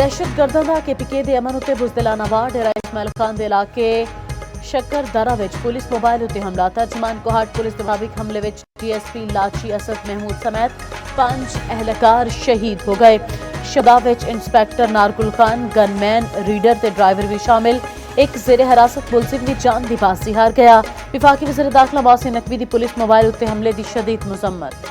दहशतगर्दां दा KPK दे अमन उत्ते बुज़दिलाना वार डेरा इस्माइल खान दे इलाके शक्कर दरा विच पुलिस मोबाइल उत्ते हमला तर्जमान कोहाट पुलिस दे मुताबिक हमले विच DSP लाची असद महमूद समेत 5 एहलकार शहीद हो गए। शहदा विच इंस्पैक्टर नारकुल खान गनमैन रीडर ते ड्राइवर भी शामिल। एक जेरे हिरासत मुलजिम दी जान दी बाजी हार गया। विफाकी वज़ीर दाखिला मोहसिन नकवी दी पुलिस मोबाइल उत्ते हमले दी शदीद मुजम्मत।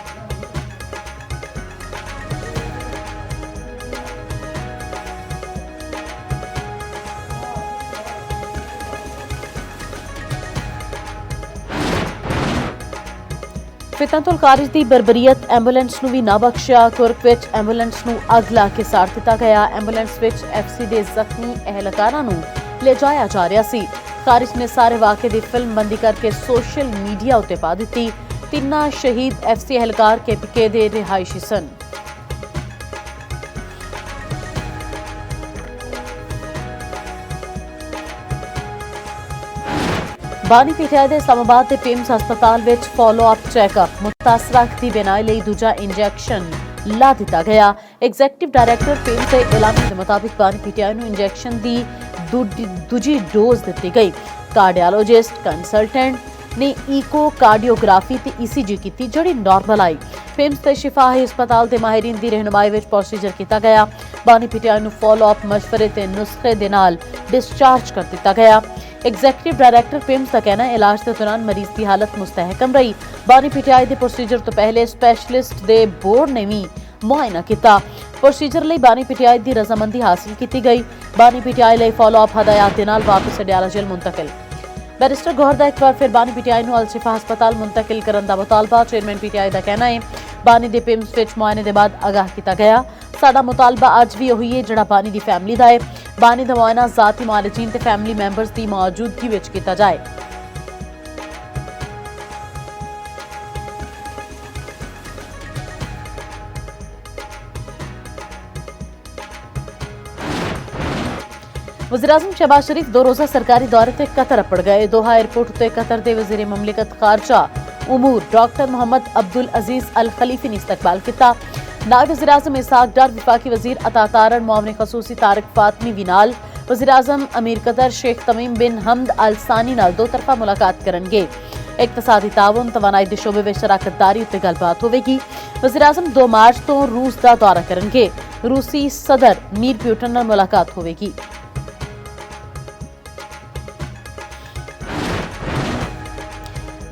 फितनतुल खारिज दी बरबरीयत एंबूलेंस नूं भी ना बख्शिया। कुर्क विच एंबूलेंस नूं अग ला के साड़ दिता गया। एंबूलेंस विच FC दे जख्मी एहलकारां नूं ले जाया जा रहा सी। खारिज ने सारे वाक़े दी फिल्म बंदी करके सोशल मीडिया उत्ते पा दित्ती। तिन्ना शहीद FC एहलकार KPK दे रिहायशी सन। बानी पीटीआई दे इस्लामाबाद के पेम्स हस्पताल विच फॉलो अप चैकअप मुतासरा दी बिनाई लई दूजा इंजैक्शन ला दिता गया। एग्जीक्यूटिव डायरैक्टर पेम्स के ऐलान के मुताबिक बानी पीटीआई नूं इंजैक्शन दी दूजी डोज दी गई। कार्डियोलॉजिस्ट कंसलटेंट ने ईको कार्डियोग्राफी ते ECG की जड़ी नॉर्मल आई। पेम्स ते शिफाही अस्पताल के माहिरीन की रहनुमाई विच प्रोसीजर किया गया। बानी पीटीआई नूं फॉलो अप मशवरे ते नुस्खे दे नाल डिस्चार्ज कर दिता गया। एग्जीक्यूटिव डायरैक्टर पेम्स का कहना है इलाज के दौरान मरीज की हालत मुस्तहकम रही। बानी पीटीआई के प्रोसीजर तो पहले स्पैशलिस्ट दे बोर्ड ने भी मुआयना किया। प्रोसीजर लई बानी पीटीआई की रजामंदी हासिल की गई। बानी पीटीआई लई फॉलो अप हदायत दे नाल वापस अडियाला जेल मुंतकिल। बैरिस्टर गौहर दा एक बार फिर बानी पीटीआई नूं अल शिफा हस्पताल मुंतकिल करन दा मुतालबा। चेयरमैन पीटीआई का कहना है बानी दे पेम्स विच मुआयने दे बाद आगाह किया गया। साडा मुतालबा अज भी उही है जिहड़ा बानी दी फैमिली दा है। बानी दा मुआयना जाती मालजीन ते फैमिली मैंबर्स की मौजूदगी विच किया जाए। वज़ीर-ए-आज़म शहबाज शरीफ 2 रोज़ा सरकारी दौरे ते कतर पड़ गए। दोहा एयरपोर्ट ते कतर दे वज़ीर ममलिकत खारजा उमूर डॉक्टर मोहम्मद अब्दुल अजीज अल खलीफी ने इस्तकबाल किया। नायब वज़ीर-ए-आज़म इसहाक डार विफाकी वज़ीर अता तारन मुआविन खसूसी तारिक फातमी विनाल वज़ीर-ए-आज़म अमीर कतर शेख तमीम बिन हमद अल सानी नाल 2 तरफा मुलाकात करनगे। इकतसादी ताउन तवानाई दे शोबे विच शराकतदारी उत्ते गलबात होवेगी। वज़ीर-ए-आज़म 2 मार्च तो रूस दा दौरा करनगे। रूसी सदर मीर प्यूटन नाल मुलाकात होवेगी।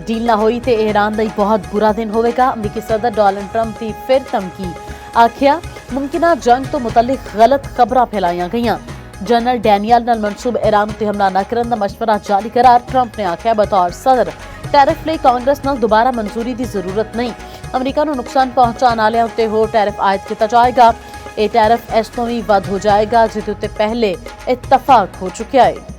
डील ना होई ते ईरान दा बहुत बुरा दिन होवेगा। अमरीकी सदर डोनाल्ड ट्रंप की फिर धमकी। आखिया मुमकिना जंग तो मुतल्लिक गलत खबरां फैलाईयां गईयां। जनरल डैनियल नाल मनसूब ईरान उत्ते हमला न करन दा मशवरा जारी करार। ट्रंप ने आखिया बतौर सदर टैरिफ लई कांग्रेस नाल दोबारा मंजूरी की जरूरत नहीं। अमरीका नूं नुकसान पहुंचाने वाले उत्ते होर टैरिफ आयद किया जाएगा। यह टैरिफ इस तो भी वध हो जाएगा जिहदे उत्ते पहले इत्तफाक हो चुका है।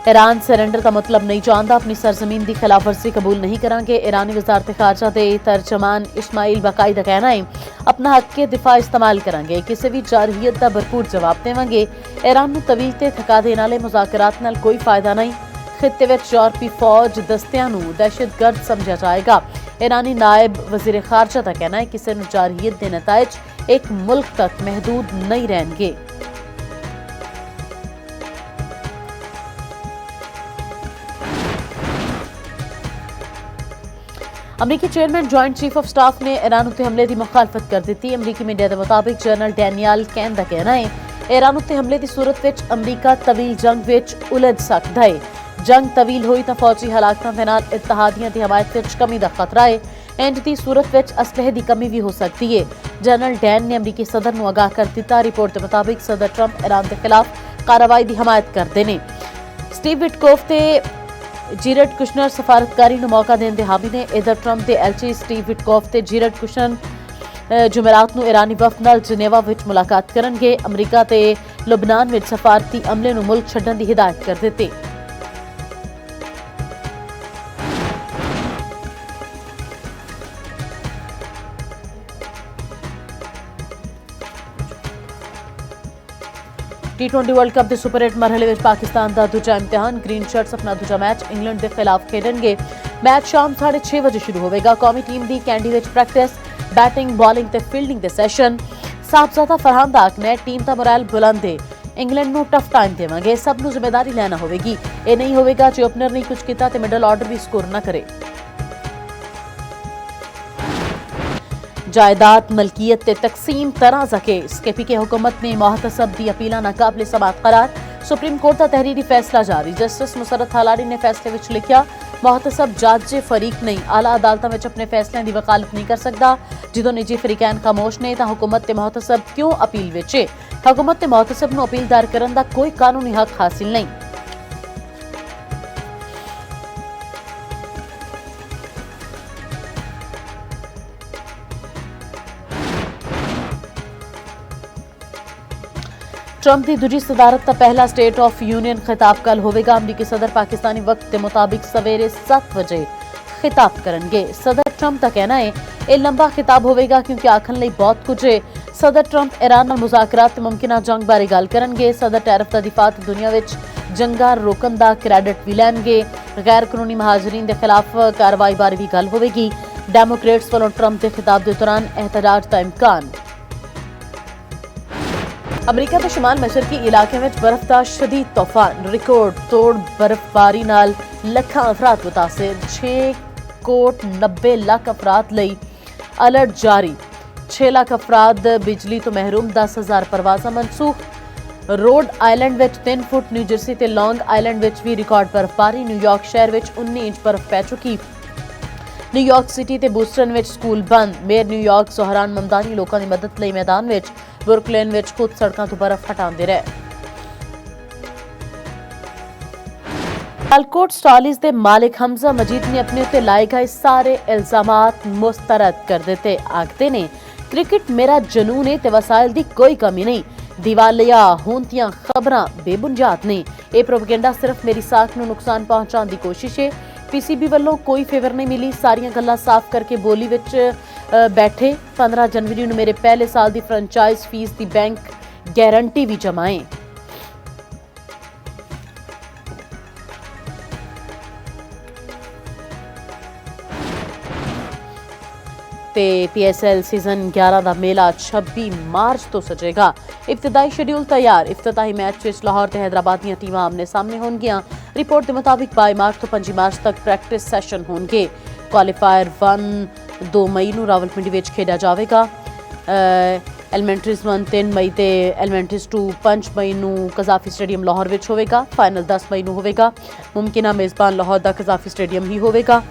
ईरान सरेंडर का मतलब नहीं जानता। अपनी सरजमीन की खिलाफ वर्जी कबूल नहीं करांगे। ईरानी वजारत खारजा के तर्जमान इस्माइल बकाई का कहना है अपना हक के दिफा इस्तेमाल करांगे। किसी भी जारहियत का भरपूर जवाब देवांगे। ईरान नूं तवील ते थका देने वाले मुज़ाकरात नाल कोई फायदा नहीं। खित्ते विच यूरोपी फौज दस्तियां नूं दहशतगर्द समझा जाएगा। ईरानी नायब वजीर खारजा का कहना है किसी नूं जारहियत के नताइज एक मुल्क तक महदूद नहीं रहेंगे। अमरीकी chairman joint chief of staff ने ईरान उत्ते हमले की मुखालफत कर दी। अमरीकी मीडिया के मुताबिक जनरल डैनियल कैन का कहना है ईरान उत्ते हमले की सूरत विच अमरीका तवील जंग विच उलझ सकता है। जंग तवील हुई तो फौजी हलाकतां दे नाल इत्तेहादियां की हमायत विच कमी का खतरा है। इंज की सूरत विच असलहे की कमी भी हो सकती है। जनरल डैन ने अमरीकी सदर नूं आगाह कर दिता। रिपोर्ट के मुताबिक सदर ट्रंप ईरान के खिलाफ कार्रवाई की हमायत करते हैं। स्टीव विटकोफ ते जीरड कुशनर सफारतकारी नूं मौका देने के हामी ने। इधर ट्रंप के एलची स्टीव विटकोफ ते जीरड कुशनर जुमेरात नूं ईरानी वफद नाल जिनेवा विच मुलाकात करनगे। अमरीका ते लुबनान विच सफारती अमले नूं मुल्क छड्डण की हिदायत कर दित्ती। T20 ਵਰਲਡ ਕੱਪ ਦੇ ਸੁਪਰ 8 ਮਰਹਲੇ ਵਿੱਚ ਪਾਕਿਸਤਾਨ ਦਾ ਦੂਜਾ ਇਮਤਿਹਾਨ ਗ੍ਰੀਨ ਸ਼ਰਟਸ ਆਪਣਾ ਦੂਜਾ ਮੈਚ ਇੰਗਲੈਂਡ ਦੇ ਖਿਲਾਫ ਖੇਡਣਗੇ। ਮੈਚ ਸ਼ਾਮ 6:30 ਵਜੇ ਸ਼ੁਰੂ ਹੋਵੇਗਾ। ਕੌਮੀ ਟੀਮ ਦੀ ਕੈਂਡੀ ਵਿੱਚ ਪ੍ਰੈਕਟਿਸ, ਬੈਟਿੰਗ, ਬॉलिंग ਤੇ ਫੀਲਡਿੰਗ ਦੇ ਸੈਸ਼ਨ। ਸਾਹਿਬਜ਼ਾਦਾ ਫਰਹਾਨ ਦਾ ਆਖਣਾ ਹੈ ਟੀਮ ਦਾ ਮੋਰਲ ਬੁਲੰਦ ਹੈ। ਇੰਗਲੈਂਡ ਨੂੰ ਟਫ ਟਾਈਮ ਦੇਵਾਂਗੇ, ਸਭ ਨੂੰ ਜ਼ਿੰਮੇਵਾਰੀ ਲੈਣਾ ਹੋਵੇਗੀ। ਇਹ ਨਹੀਂ ਹੋਵੇਗਾ ਜੇ ਓਪਨਰ ਨੇ ਕੁਝ ਕੀਤਾ ਤੇ ਮਿਡਲ ਆਰਡਰ ਵੀ ਸਕੋਰ ਨਾ ਕਰੇ। जायदाद मलकियत ते तकसीम तनाज़ा केस KP के हुकूमत में मोहतसब दी अपीला नाकाबिल समाअत करार। सुप्रीम कोर्ट का तहरीरी फैसला जारी। जस्टिस मुसरत हालारी ने फैसले विच लिखा मोहतसब जज फरीक नहीं आला अदालतां विच अपने फैसलों की वकालत नहीं कर सकता। जो निजी फरीकैन खामोश ने तां हुकूमत ते मोहतसब क्यों अपील विच है। हुकूमत ते मोहतसब नूं अपील दायर करन दा कोई कानूनी हक हासिल नहीं। ट्रंप की दूजी सदारत का पहला स्टेट ऑफ यूनियन खिताब कल होगा। अमरीकी सदर पाकिस्तानी वक्त के मुताबिक सवेरे 7 बजे खिताब करेंगे। सदर ट्रंप का कहना है यह लंबा खिताब होगा क्योंकि आखन लई बहुत कुछ है। सदर ट्रंप ईरान नाल मुज़ाकरात ते मुमकिना जंग बारे गल करेंगे। सदर टैरिफ का दिफा ते दुनिया विच जंगा रोकन का क्रेडिट भी लैणगे। गैर कानूनी महाजरीन के खिलाफ कार्रवाई बारे भी गल होगी। डेमोक्रेट्स वालों ट्रंप के खिताब के दौरान एहतजाज का इम्कान। अमरीका के शमाल मशरकी इलाके में बर्फ का शदीद तूफान, रिकॉर्ड तोड़ बर्फबारी नाल लखां अफराद मुतासिर। 6,90,00,000 अफराद लई अलर्ट जारी। 6 लाख अफराद बिजली तो महरूम। 10,000 परवाज़ां मनसूख। रोड आइलैंड विच 3 फुट। न्यू जर्सी ते लॉन्ग आइलैंड विच भी रिकॉर्ड बर्फबारी। न्यूयॉर्क शहर विच 19 इंच बर्फ पै चुकी। न्यूयॉर्क सिटी ते बूस्टन विच स्कूल बंद। मेयर न्यूयॉर्क सोहरान ममदानी लोगों की मदद लई मैदान विच ब्रुकलिन विच खुद सड़कों तो बर्फ हटाते रहे। सियालकोट स्टॉलीज के मालिक हमजा मजीद ने अपने उत्ते लाए गए सारे इल्जामात मुस्तरद कर दिते। आखते ने क्रिकेट मेरा जनून है ते वसाइल दी कोई कमी नहीं। दिवालिया होंदियां खबरां बेबुनियाद ने। यह प्रोपेगेंडा सिर्फ मेरी साख नूं नुकसान पहुंचाने की कोशिश है। PCB वालों कोई फेवर नहीं मिली। सारियां गल्लां साफ करके बोली विच बैठे। 15 जनवरी नूं मेरे पहले साल की फ्रेंचाइज फीस की बैंक गारंटी भी जमाए। ते PSL सीजन 11 का मेला 26 मार्च तो सजेगा। इब्तदाई शेड्यूल तैयार। इफ्तिताही मैच विच लाहौर ते हैदराबाद दी टीमां आमने सामने होणगियां। रिपोर्ट के मुताबिक 22 मार्च तो 25 मार्च तक प्रैक्टिस सैशन होंगे। क्वालीफायर 1 2 मई नूं रावलपिंडी विच खेडा जाएगा। एलिमेंटरीज 1 3 मई ते एलिमेंटरीज 2 5 मई नूं कज़ाफी स्टेडियम लाहौर विच होवेगा। फाइनल 10 मई नूं होवेगा। मुमकिना मेज़बान लाहौर दा कज़ाफी स्टेडियम ही होवेगा।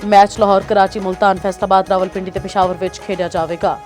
मैच लाहौर, कराची, मुल्तान, फैसलाबाद, रावलपिंडी ते पेशावर विच खेडा जाएगा।